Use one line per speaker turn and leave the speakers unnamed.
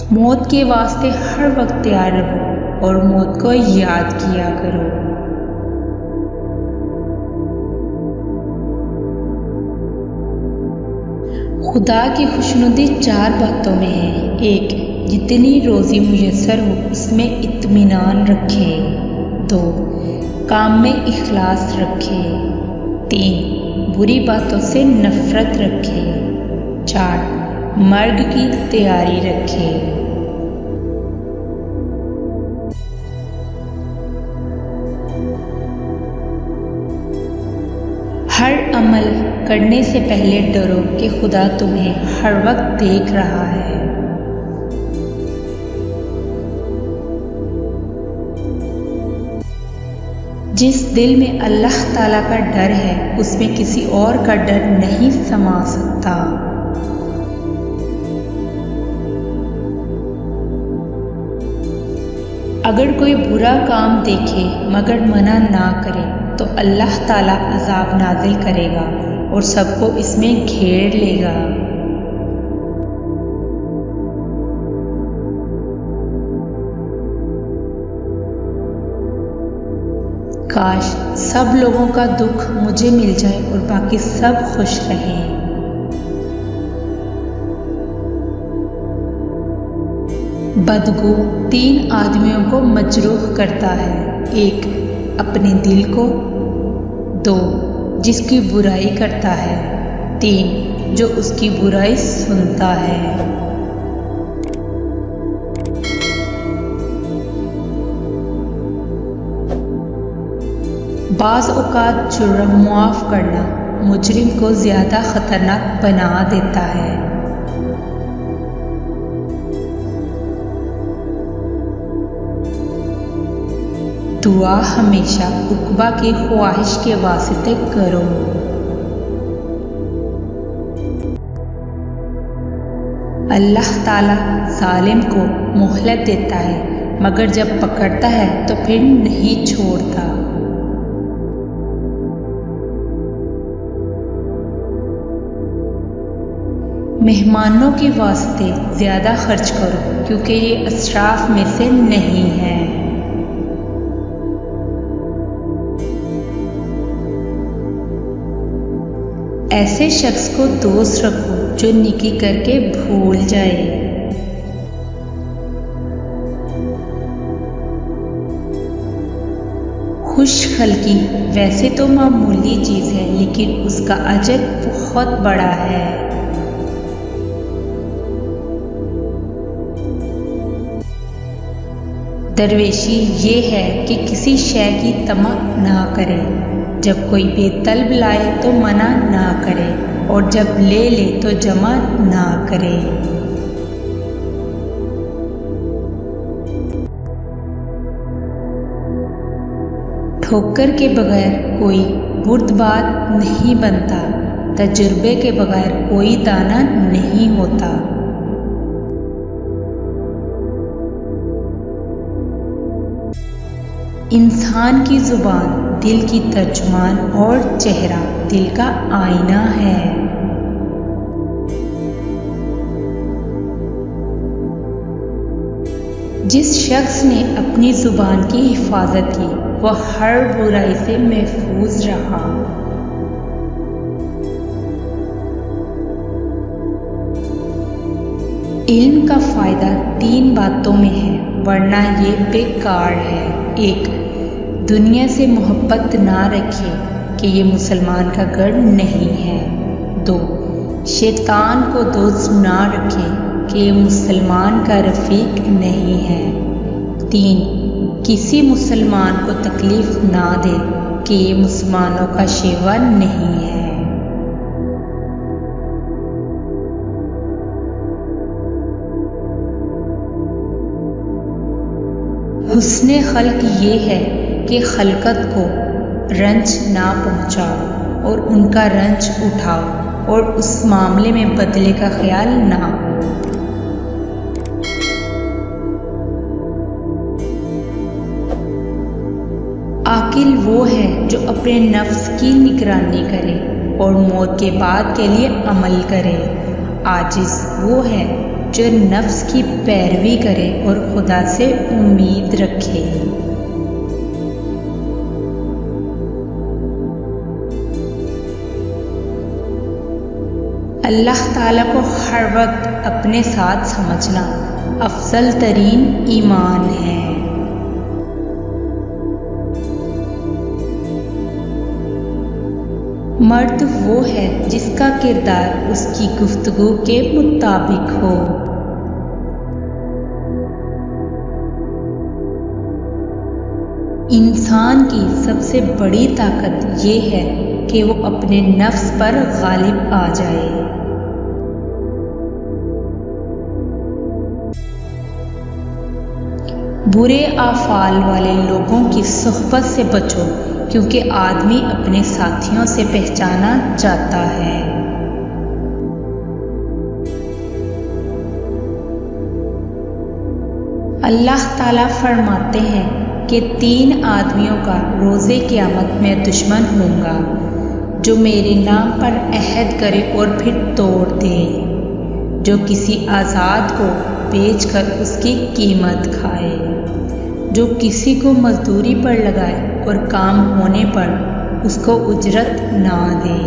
मौत के वास्ते हर वक्त तैयार रहो और मौत को याद किया करो। खुदा की खुशनुदी 4 बातों में है। 1, जितनी रोज़ी मुयस्सर हो उसमें इत्मीनान रखे। 2, काम में इखलास रखे। 3, बुरी बातों से नफरत रखे। 4, मर्ग की तैयारी रखे। हर अमल करने से पहले डरो कि खुदा तुम्हें हर वक्त देख रहा है। जिस दिल में अल्लाह ताला का डर है उसमें किसी और का डर नहीं समा सकता। अगर कोई बुरा काम देखे मगर मना ना करे तो अल्लाह ताला अजाब नाजिल करेगा और सबको इसमें घेर लेगा। काश सब लोगों का दुख मुझे मिल जाए और बाकी सब खुश रहें। बदगु 3 आदमियों को मजरूह करता है। 1, अपने दिल को। 2, जिसकी बुराई करता है। 3, जो उसकी बुराई सुनता है। बाज़ औक़ात जुर्म मुआफ़ करना मुजरिम को ज़्यादा ख़तरनाक बना देता है। दुआ हमेशा उक़बा की ख्वाहिश के वास्ते करो। अल्लाह ताला ज़ालिम को मोहलत देता है मगर जब पकड़ता है तो फिर नहीं छोड़ता। मेहमानों के वास्ते ज़्यादा खर्च करो क्योंकि ये असराफ में से नहीं है। ऐसे शख्स को दोस्त रखो जो नेकी करके भूल जाए। खुशखल्की वैसे तो मामूली चीज़ है लेकिन उसका अजर बहुत बड़ा है। दरवेशी ये है कि किसी शय की तमा ना करे। जब कोई बेतलब लाए तो मना ना करे और जब ले तो जमा ना करे। ठोकर के बगैर कोई बुर्दबात नहीं बनता। तजुर्बे के बगैर कोई दाना नहीं होता। इंसान की ज़ुबान दिल की तर्जुमान और चेहरा दिल का आईना है। जिस शख्स ने अपनी ज़ुबान की हिफाजत की वह हर बुराई से महफूज रहा। इल्म का फ़ायदा 3 बातों में है वरना ये बेकार है। 1, दुनिया से मोहब्बत ना रखें कि ये मुसलमान का गढ़ नहीं है। 2, शैतान को दोस्त ना रखें कि ये मुसलमान का रफ़ीक नहीं है। 3, किसी मुसलमान को तकलीफ़ ना दे कि ये मुसलमानों का शेवा नहीं है। हुस्ने खल्क ये है कि खलकत को रंज ना पहुँचाओ और उनका रंज उठाओ और उस मामले में बदले का ख्याल ना हो। आकिल वो है जो अपने नफ्स की निगरानी करे और मौत के बाद के लिए अमल करे। आजिज़ वो है जो नफ्स की पैरवी करे और खुदा से उम्मीद रखे। अल्लाह ताला को हर वक्त अपने साथ समझना अफजल तरीन ईमान है। मर्द वो है जिसका किरदार उसकी गुफ्तगू के मुताबिक हो। इंसान की सबसे बड़ी ताकत ये है कि वो अपने नफ्स पर गालिब आ जाए। बुरे आफाल वाले लोगों की सोहबत से बचो, क्योंकि आदमी अपने साथियों से पहचाना जाता है। अल्लाह ताला फरमाते हैं कि 3 आदमियों का रोज़े क़यामत में दुश्मन होगा, जो मेरे नाम पर अहद करे और फिर तोड़ दे, जो किसी आज़ाद को बेचकर उसकी कीमत खाए, जो किसी को मजदूरी पर लगाए और काम होने पर उसको उजरत ना दे।